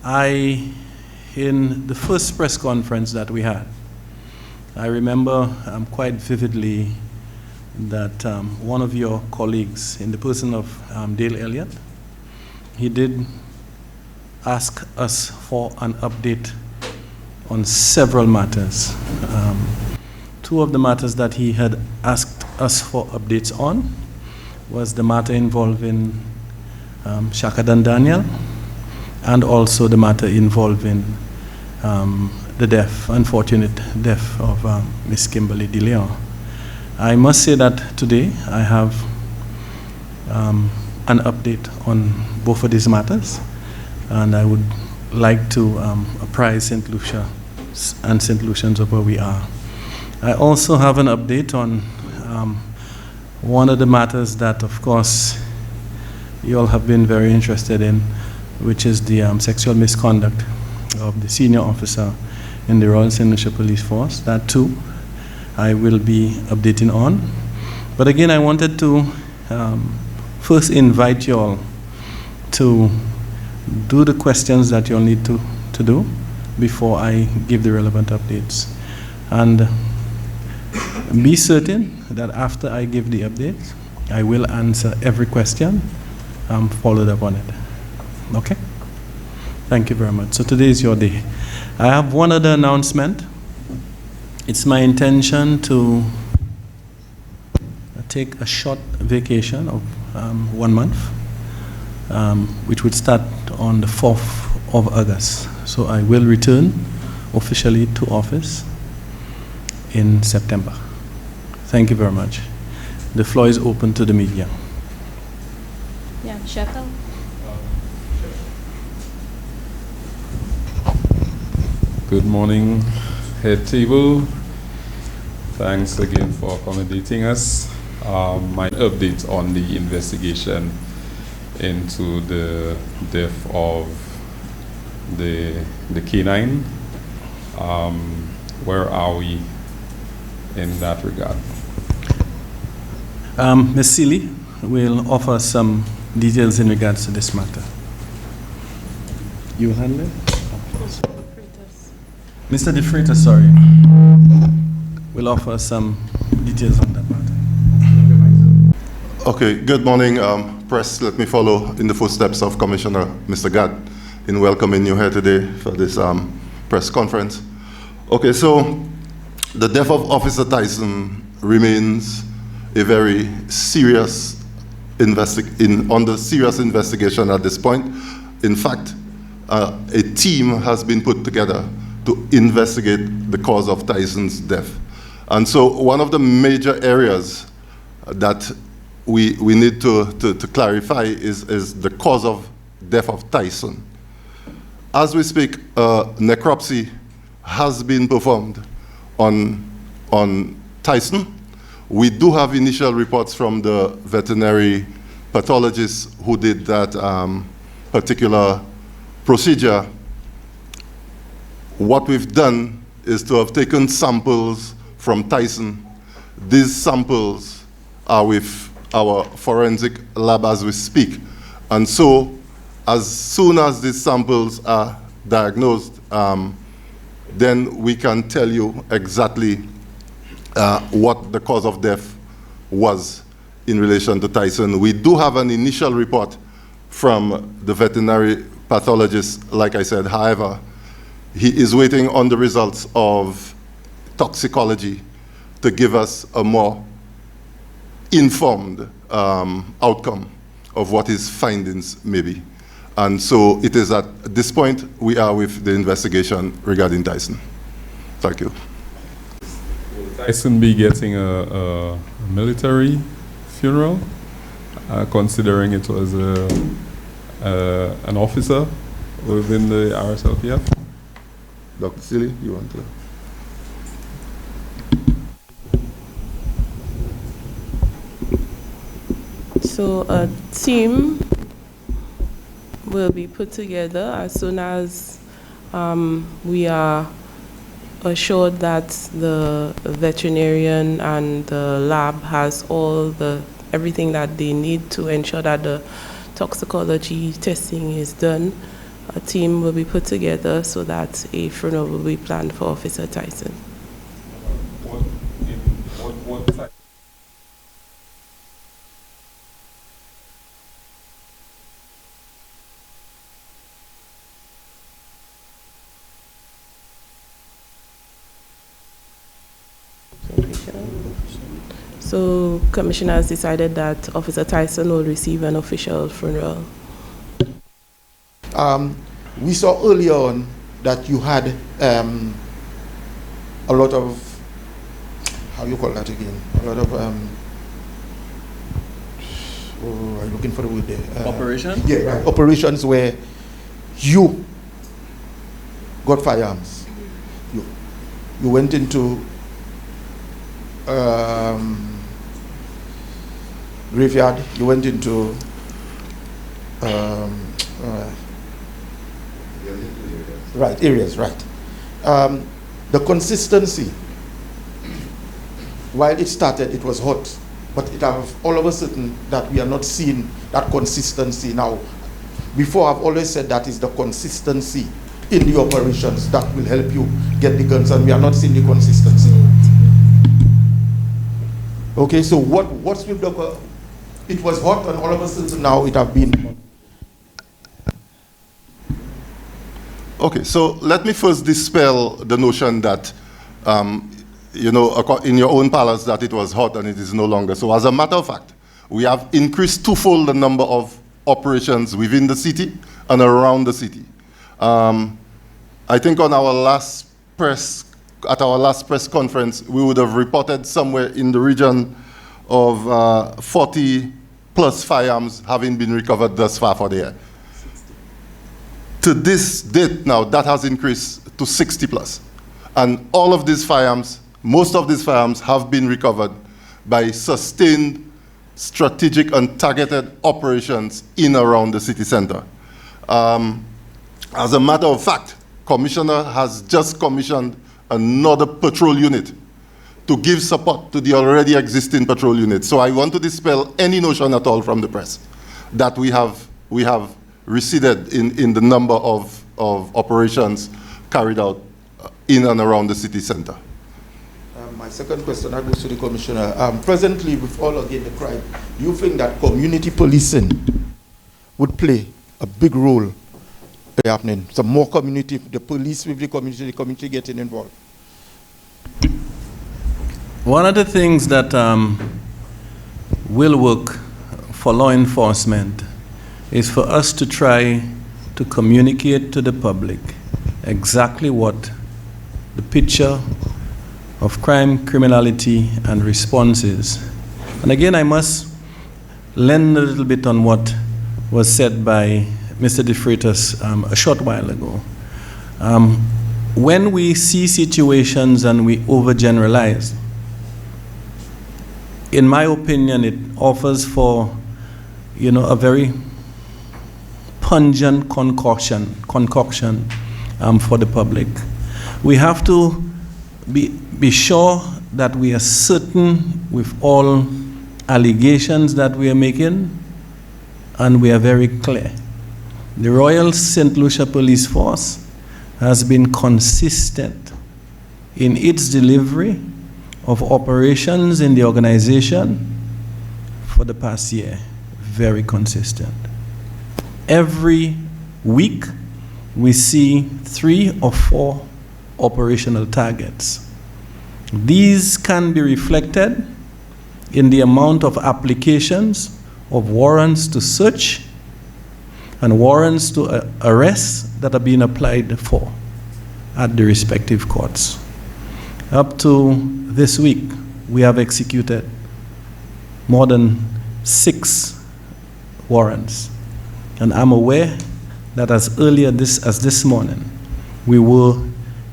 In the first press conference that we had, I remember quite vividly that one of your colleagues, in the person of Dale Elliott, he did ask us for an update on several matters. Two of the matters that he had asked us for updates on was the matter involving Shaka Dan Daniel, and also the matter involving the unfortunate death of Miss Kimberly De Leon. I must say that today I have an update on both of these matters, and I would like to apprise St. Lucia and St. Lucians of where we are. I also have an update on one of the matters that, of course, you all have been very interested in, which is the sexual misconduct of the senior officer in the Royal St. Lucia Police Force. That too, I will be updating on. But again, I wanted to first invite you all to do the questions that you'll need to do before I give the relevant updates. And be certain that after I give the updates, I will answer every question followed up on it. Okay? Thank you very much. So today is your day. I have one other announcement. It's my intention to take a short vacation of 1 month, which would start on the 4th of August. So I will return officially to office in September. Thank you very much. The floor is open to the media. Yeah, Shuttle. Good morning, head table. Thanks again for accommodating us. My update on the investigation into the death of the canine. Where are we in that regard? Ms. Seeley will offer some details in regards to this matter. You handle it? Mr. De Freitas, sorry, will offer some details on that matter. Okay, good morning, press. Let me follow in the footsteps of Commissioner Mr. Gadd in welcoming you here today for this press conference. Okay, so the death of Officer Tyson remains a very serious under serious investigation at this point. In fact, a team has been put together to investigate the cause of Tyson's death. And so one of the major areas that we need to clarify is the cause of death of Tyson. As we speak, necropsy has been performed on Tyson. We do have initial reports from the veterinary pathologist who did that particular procedure. What we've done is to have taken samples from Tyson. These samples are with our forensic lab as we speak. And so, as soon as these samples are diagnosed, then we can tell you exactly what the cause of death was in relation to Tyson. We do have an initial report from the veterinary pathologist, like I said. However, he is waiting on the results of toxicology to give us a more informed outcome of what his findings may be. And so it is at this point we are with the investigation regarding Tyson. Thank you. Will Tyson be getting a military funeral, considering it was an officer within the RSLPF? Dr. Seeley, you want to? So a team will be put together as soon as we are assured that the veterinarian and the lab has everything that they need to ensure that the toxicology testing is done. a team will be put together so that a funeral will be planned for Officer Tyson. What type? So, Commissioner has decided that Officer Tyson will receive an official funeral. We saw earlier on that you had a lot of, how you call that again? A lot of, I'm looking for the word there. Operation? Yeah, right. Operations where you got firearms. You went into graveyard, you went into right areas, right. The consistency, while it started, it was hot, but it have all of a sudden that we are not seeing that consistency now. Before, I've always said that is the consistency in the operations that will help you get the guns, and we are not seeing the consistency. Okay, so what's with the, it was hot and all of a sudden now it have been. Okay, so let me first dispel the notion that, you know, in your own palace that it was hot and it is no longer. So as a matter of fact, we have increased twofold the number of operations within the city and around the city. I think on our last press conference, we would have reported somewhere in the region of 40 plus firearms having been recovered thus far for the year. To this date now, that has increased to 60 plus. And all of these firearms, most of these firearms have been recovered by sustained strategic and targeted operations in around the city center. As a matter of fact, Commissioner has just commissioned another patrol unit to give support to the already existing patrol unit. So I want to dispel any notion at all from the press that we have receded in the number of operations carried out in and around the city center. My second question goes to the Commissioner. Presently, with all again the crime, do you think that community policing would play a big role happening? Some more community, the police with the community getting involved? One of the things that will work for law enforcement is for us to try to communicate to the public exactly what the picture of crime, criminality, and response is. And again, I must lend a little bit on what was said by Mr. De Freitas a short while ago. When we see situations and we overgeneralize, in my opinion, it offers for, you know, a very pungent concoction for the public. We have to be sure that we are certain with all allegations that we are making, and we are very clear. The Royal St. Lucia Police Force has been consistent in its delivery of operations in the organization for the past year. Very consistent. Every week, we see 3 or 4 operational targets. These can be reflected in the amount of applications of warrants to search and warrants to arrest that are being applied for at the respective courts. Up to this week, we have executed more than 6 warrants. And I'm aware that as early as this morning, we were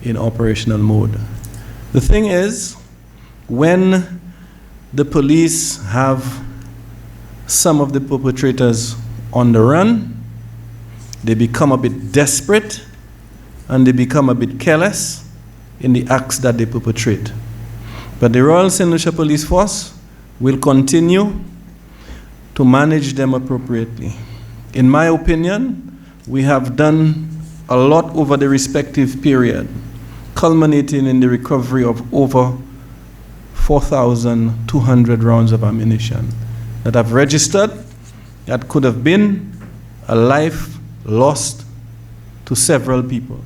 in operational mode. The thing is, when the police have some of the perpetrators on the run, they become a bit desperate and they become a bit careless in the acts that they perpetrate. But the Royal St. Lucia Police Force will continue to manage them appropriately. In my opinion, we have done a lot over the respective period, culminating in the recovery of over 4,200 rounds of ammunition that have registered that could have been a life lost to several people.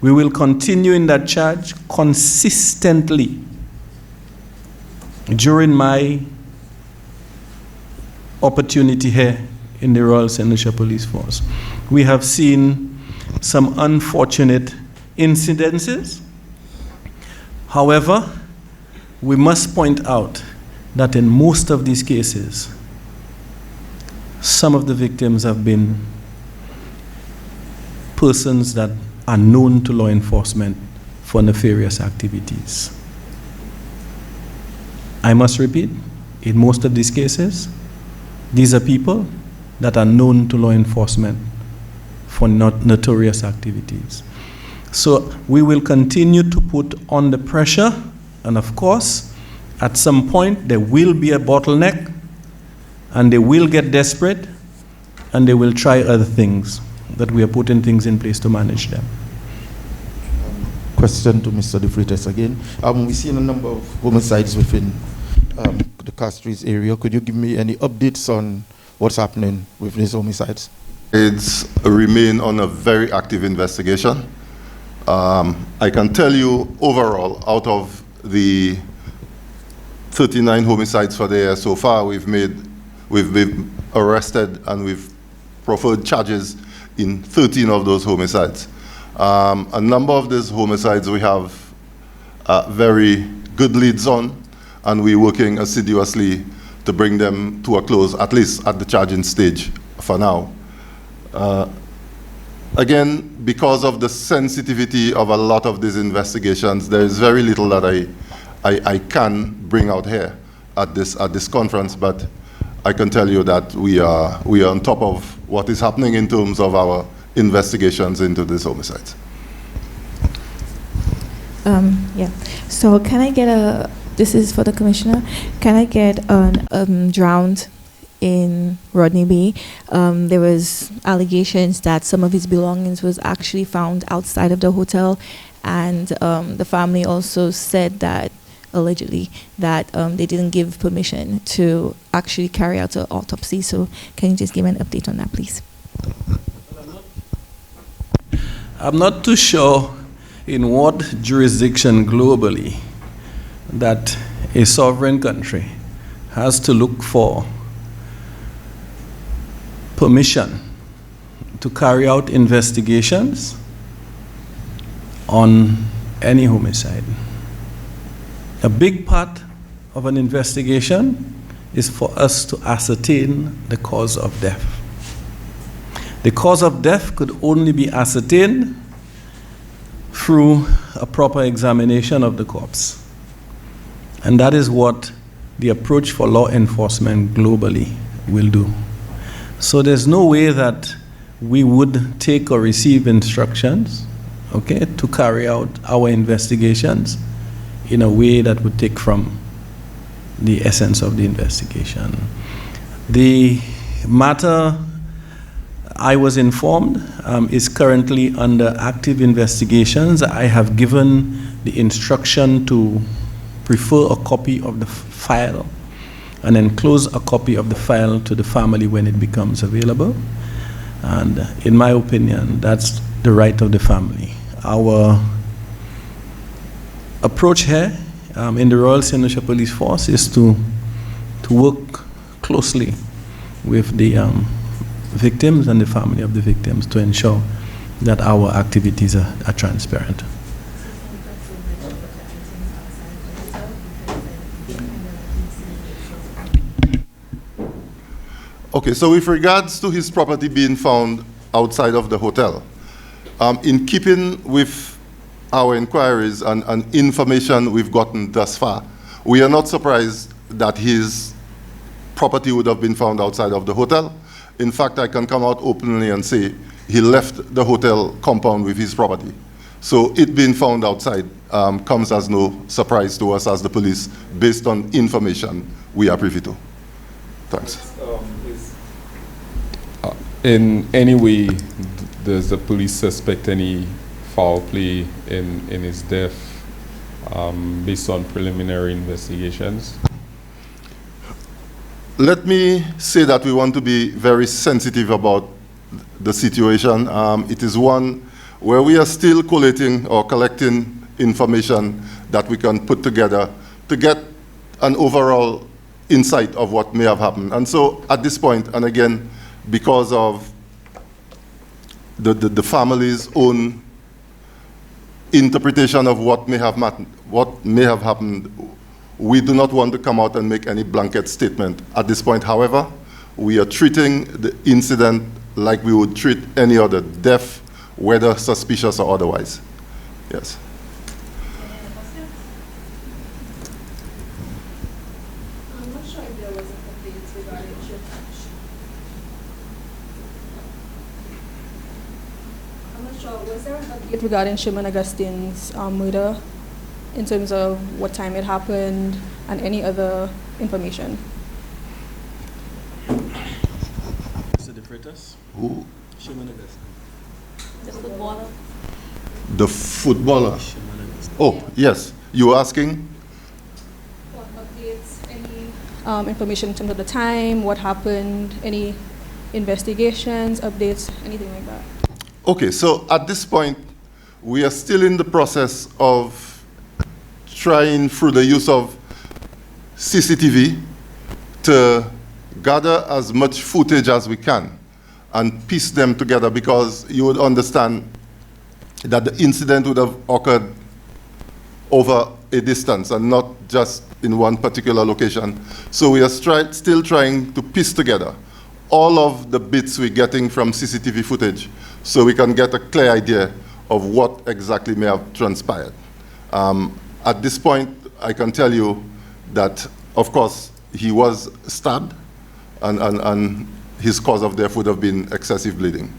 We will continue in that charge consistently. During my opportunity here in the Royal St. Lucia Police Force, we have seen some unfortunate incidences. However, we must point out that in most of these cases, some of the victims have been persons that are known to law enforcement for nefarious activities. I must repeat, in most of these cases, these are people that are known to law enforcement for notorious activities. So we will continue to put on the pressure, and of course, at some point there will be a bottleneck, and they will get desperate, and they will try other things, that we are putting things in place to manage them. Question to Mr. De Freitas again. We've seen a number of homicides within the Castries area. Could you give me any updates on what's happening with these homicides? It's remain on a very active investigation. I can tell you overall, out of the 39 homicides for the year so far, we've been arrested and we've proffered charges in 13 of those homicides. A number of these homicides we have very good leads on, and we're working assiduously to bring them to a close, at least at the charging stage for now. Again, because of the sensitivity of a lot of these investigations, there is very little that I can bring out here at this conference, but I can tell you that we are on top of what is happening in terms of our investigations into these homicides. Yeah. So can I get this is for the Commissioner, can I get drowned in Rodney Bay? There was allegations that some of his belongings was actually found outside of the hotel, and the family also said that, allegedly, that they didn't give permission to actually carry out an autopsy. So can you just give me an update on that, please? I'm not too sure in what jurisdiction globally that a sovereign country has to look for permission to carry out investigations on any homicide. A big part of an investigation is for us to ascertain the cause of death. The cause of death could only be ascertained through a proper examination of the corpse. And that is what the approach for law enforcement globally will do. So there's no way that we would take or receive instructions, okay, to carry out our investigations in a way that would take from the essence of the investigation. The matter, I was informed, is currently under active investigations. I have given the instruction to prefer a copy of the file and enclose a copy of the file to the family when it becomes available. And in my opinion, that's the right of the family. Our approach here in the Royal St. Lucia Police Force is to work closely with the victims and the family of the victims to ensure that our activities are transparent. Okay, so with regards to his property being found outside of the hotel, in keeping with our inquiries and information we've gotten thus far, we are not surprised that his property would have been found outside of the hotel. In fact, I can come out openly and say he left the hotel compound with his property. So it being found outside comes as no surprise to us as the police, based on information we are privy to. Thanks. in any way, does the police suspect any foul play in his death based on preliminary investigations? Let me say that we want to be very sensitive about the situation. It is one where we are still collating or collecting information that we can put together to get an overall insight of what may have happened. And so at this point, and again, because of the family's own interpretation of what may have happened, we do not want to come out and make any blanket statement at this point. However, we are treating the incident like we would treat any other death, whether suspicious or otherwise. Yes. I'm not sure if there was a complaint regarding I'm not sure. Was there an update regarding Shimon Augustine's murder in terms of what time it happened and any other information? Mr. De Freitas? Who? Shimon Augustine. The footballer. The footballer. Shimon Augustine. Oh, yes. You were asking? What updates, any information in terms of the time, what happened, any investigations, updates, anything like that? Okay, so at this point, we are still in the process of trying through the use of CCTV to gather as much footage as we can and piece them together, because you would understand that the incident would have occurred over a distance and not just in one particular location. So we are still trying to piece together all of the bits we're getting from CCTV footage so we can get a clear idea of what exactly may have transpired. At this point, I can tell you that, of course, he was stabbed, and his cause of death would have been excessive bleeding.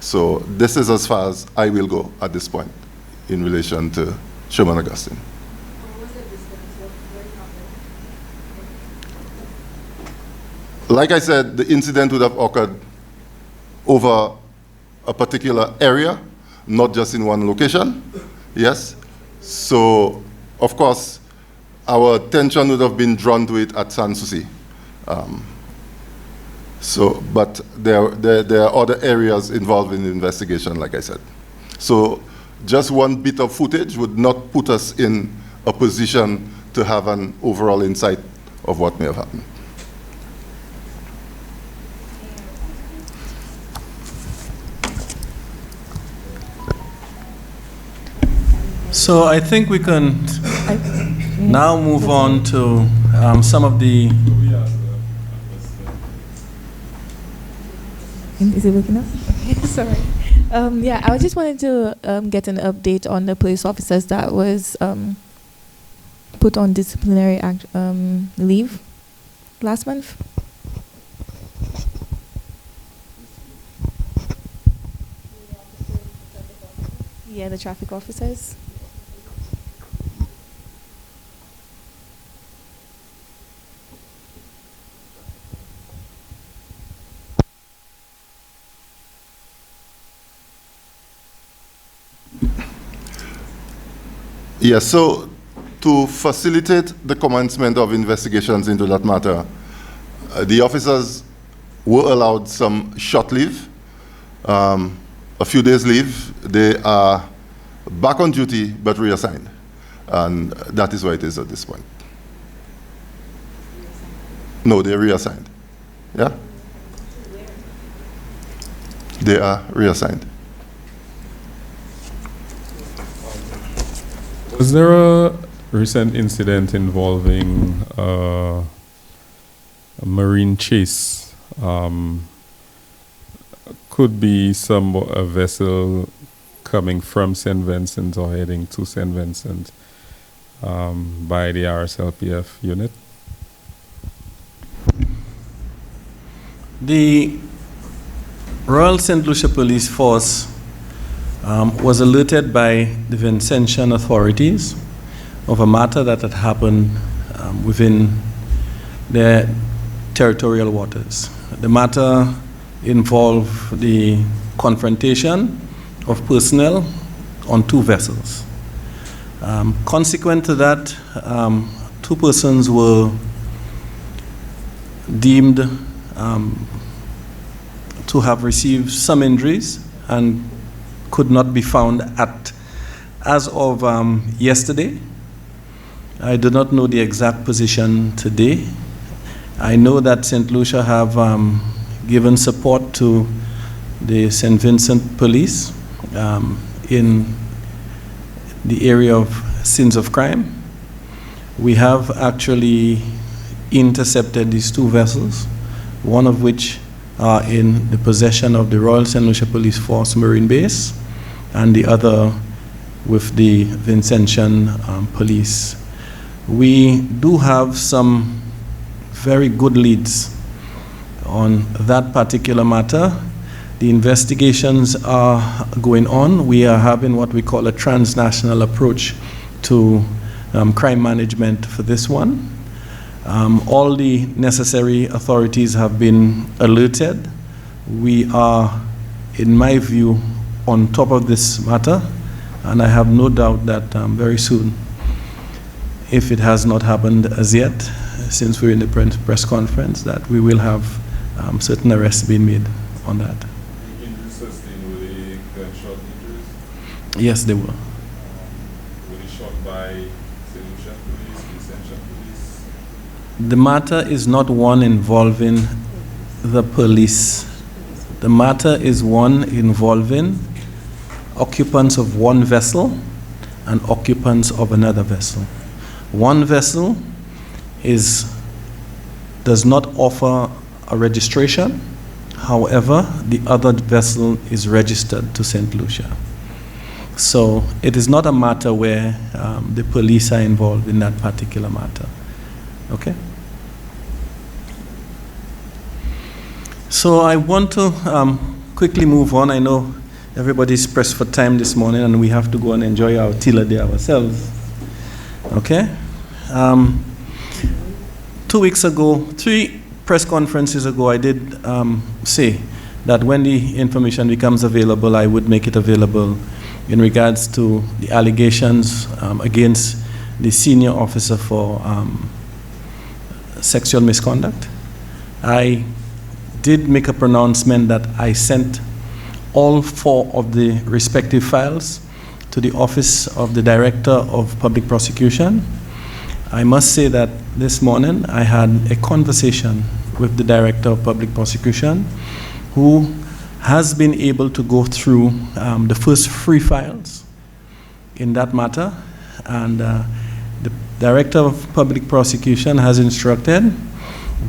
So this is as far as I will go at this point in relation to Shimon Augustine. Like I said, the incident would have occurred over a particular area, not just in one location. Yes. So, of course, our attention would have been drawn to it at Sanssouci. But there are other areas involved in the investigation, like I said. So just one bit of footage would not put us in a position to have an overall insight of what may have happened. So I think we can now move on to some of the... Is it working now? Sorry. Yeah, I just wanted to get an update on the police officers that was put on disciplinary leave last month. Yeah, the traffic officers. Yes, so to facilitate the commencement of investigations into that matter, the officers were allowed some short leave, a few days leave. They are back on duty but reassigned, and that is where it is at this point. No, they're reassigned. Yeah? They are reassigned. Was there a recent incident involving a marine chase? Could be a vessel coming from St. Vincent or heading to St. Vincent by the RSLPF unit? The Royal St. Lucia Police Force was alerted by the Vincentian authorities of a matter that had happened within their territorial waters. The matter involve the confrontation of personnel on 2 vessels. Consequent to that, 2 persons were deemed to have received some injuries and could not be found as of yesterday. I do not know the exact position today. I know that St. Lucia have given support to the St. Vincent Police in the area of sins of crime. We have actually intercepted these 2 vessels, one of which are in the possession of the Royal St. Lucia Police Force Marine Base, and the other with the Vincentian Police. We do have some very good leads on that particular matter. The investigations are going on. We are having what we call a transnational approach to crime management for this one. All the necessary authorities have been alerted. We are, in my view, on top of this matter, and I have no doubt that very soon, if it has not happened as yet, since we're in the press conference, that we will have certain arrests being made on that. The injuries sustained, were they gunshot injuries? Yes, they were. Were they shot by St. Lucia Police, Vincentian Police? The matter is not one involving the police. The matter is one involving occupants of one vessel and occupants of another vessel. One vessel does not offer a registration. However, the other vessel is registered to St. Lucia. So it is not a matter where the police are involved in that particular matter. Okay? So I want to quickly move on. I know everybody's pressed for time this morning and we have to go and enjoy our Tila Day ourselves. Okay? 2 weeks ago, 3 press conferences ago, I did say that when the information becomes available, I would make it available in regards to the allegations against the senior officer for sexual misconduct. I did make a pronouncement that I sent all 4 of the respective files to the Office of the Director of Public Prosecution. I must say that this morning I had a conversation with the Director of Public Prosecution, who has been able to go through the first 3 files in that matter, and the Director of Public Prosecution has instructed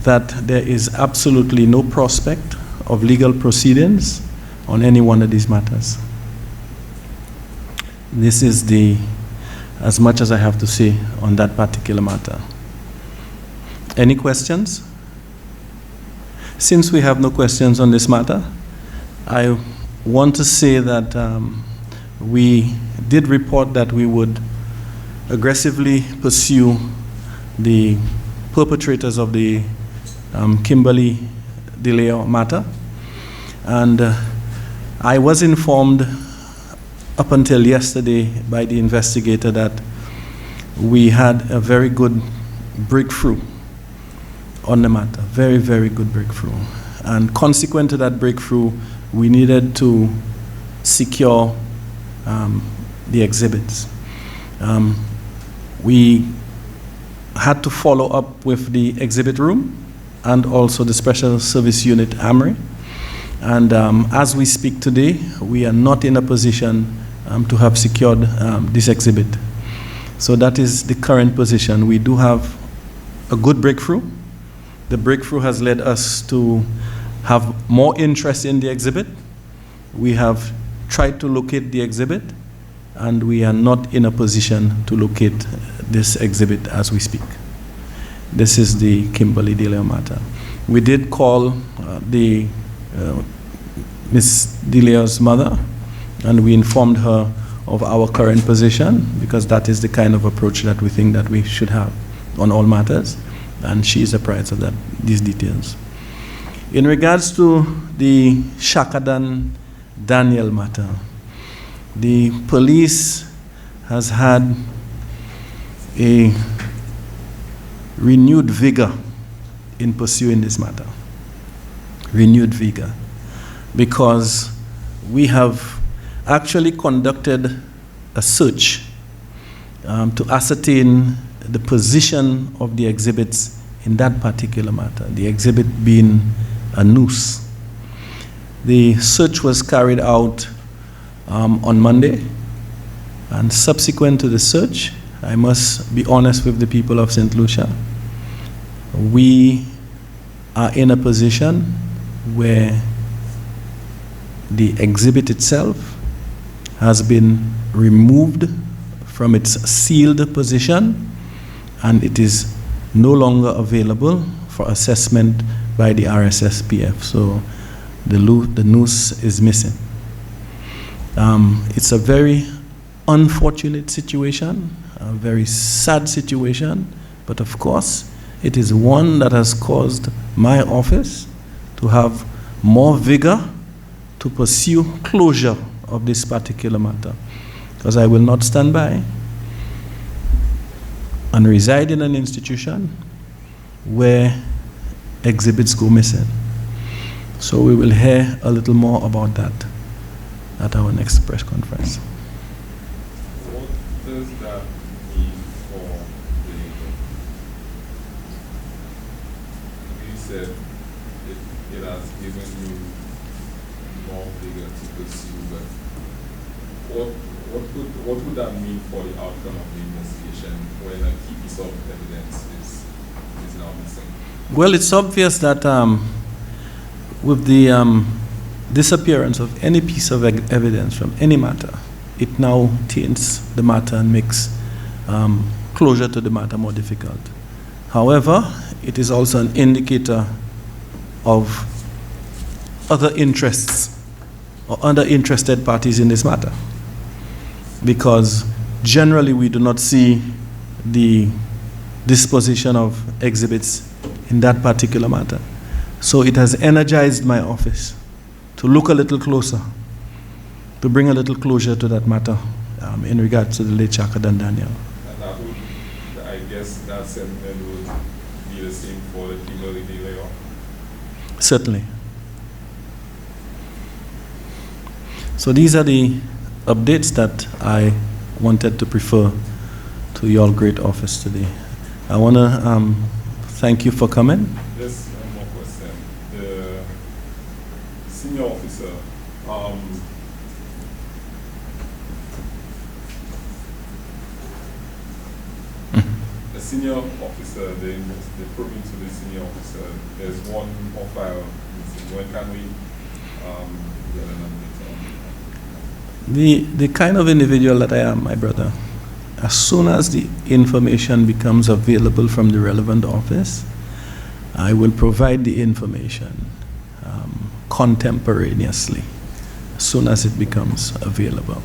that there is absolutely no prospect of legal proceedings on any one of these matters. This is as much as I have to say on that particular matter. Any questions? Since we have no questions on this matter, I want to say that we did report that we would aggressively pursue the perpetrators of the Kimberly DeLeo matter. And I was informed up until yesterday by the investigator that we had a very good breakthrough on the matter, very, very good breakthrough. And consequent to that breakthrough, we needed to secure the exhibits. We had to follow up with the exhibit room and also the Special Service Unit AMRI. And as we speak today, we are not in a position to have secured this exhibit. So that is the current position. We do have a good breakthrough. The breakthrough has led us to have more interest in the exhibit. We have tried to locate the exhibit, and we are not in a position to locate this exhibit as we speak. This is the Kimberly DeLeo matter. We did call Ms. DeLeo's mother, and we informed her of our current position, because that is the kind of approach that we think that we should have on all matters, and she is apprised of these details. In regards to the Shakadan Daniel matter, the police has had a renewed vigor in pursuing this matter. Renewed vigor. Because we have actually conducted a search to ascertain the position of the exhibits in that particular matter, the exhibit being a noose. The search was carried out on Monday, and subsequent to the search, I must be honest with the people of St. Lucia, we are in a position where the exhibit itself has been removed from its sealed position, and it is no longer available for assessment by the RSSPF. So the noose is missing. It's a very unfortunate situation, a very sad situation, but of course, it is one that has caused my office to have more vigor to pursue closure of this particular matter. Because I will not stand by and reside in an institution where exhibits go missing. So we will hear a little more about that at our next press conference. What does that mean for the, you said it has given you more vigor to pursue, but what would that mean for the outcome of the investigation when a key piece of evidence is now missing? Well, it's obvious that with the disappearance of any piece of evidence from any matter, it now taints the matter and makes closure to the matter more difficult. However, it is also an indicator of other interests or other interested parties in this matter, because generally we do not see the disposition of exhibits in that particular matter. So it has energized my office to look a little closer, to bring a little closure to that matter in regards to the late Shakadan Daniel. And that would, I guess that sentiment would be the same for the Kimberly layoff? Certainly. So these are the updates that I wanted to prefer to your great office today. I want to thank you for coming. Just one more question. The senior officer, the senior officer, the probing to the senior officer, there's one more file missing. When can we get an update on? The kind of individual that I am, my brother, as soon as the information becomes available from the relevant office, I will provide the information contemporaneously, as soon as it becomes available.